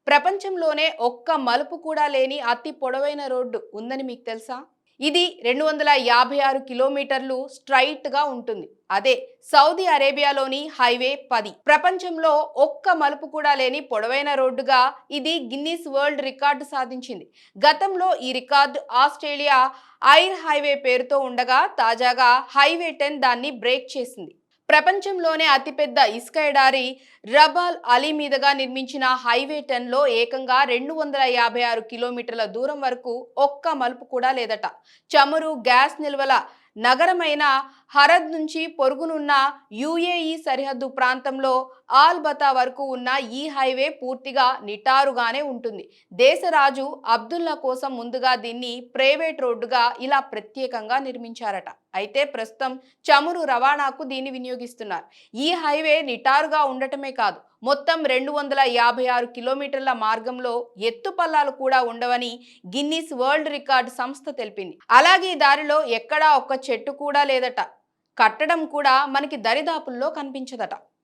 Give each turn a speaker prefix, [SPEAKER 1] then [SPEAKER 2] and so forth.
[SPEAKER 1] ప్రపంచంలోనే ఒక్క మలుపు కూడా లేని అతి పొడవైన రోడ్డు ఉందని మీకు తెలుసా? ఇది 256 కిలోమీటర్లు స్ట్రైట్ గా ఉంటుంది. అదే సౌదీ అరేబియాలోని హైవే 10. ప్రపంచంలో ఒక్క మలుపు కూడా లేని పొడవైన రోడ్డుగా ఇది గిన్నిస్ వరల్డ్ రికార్డు సాధించింది. గతంలో ఈ రికార్డు ఆస్ట్రేలియా ఐర్ హైవే పేరుతో ఉండగా తాజాగా హైవే 10 దాన్ని బ్రేక్ చేసింది. ప్రపంచంలోనే అతిపెద్ద ఇసుక ఎడారి రబాల్ అలీ మీదుగా నిర్మించిన హైవే 10లో ఏకంగా 256 కిలోమీటర్ల దూరం వరకు ఒక్క మలుపు కూడా లేదట. చమురు, గ్యాస్ నిల్వల నగరమైన హరద్ నుంచి పొరుగునున్న యుఏఈ సరిహద్దు ప్రాంతంలో ఆల్ బతా వరకు ఉన్న ఈ హైవే పూర్తిగా నిటారుగానే ఉంటుంది. దేశరాజు అబ్దుల్లా కోసం ముందుగా దీన్ని ప్రైవేట్ రోడ్డుగా ఇలా ప్రత్యేకంగా నిర్మించారట. అయితే ప్రస్తుతం చమురు రవాణాకు దీన్ని వినియోగిస్తున్నారు. ఈ హైవే నిటారుగా ఉండటమే కాదు, మొత్తం 256 కిలోమీటర్ల మార్గంలో ఎత్తుపల్లాలు కూడా ఉండవని గిన్నిస్ వరల్డ్ రికార్డ్ సంస్థ తెలిపింది. అలాగే ఈ దారిలో ఎక్కడా ఒక్క చెట్టు కూడా లేదట. కట్టడం కూడా మనకి దరిదాపుల్లో కనిపించదట.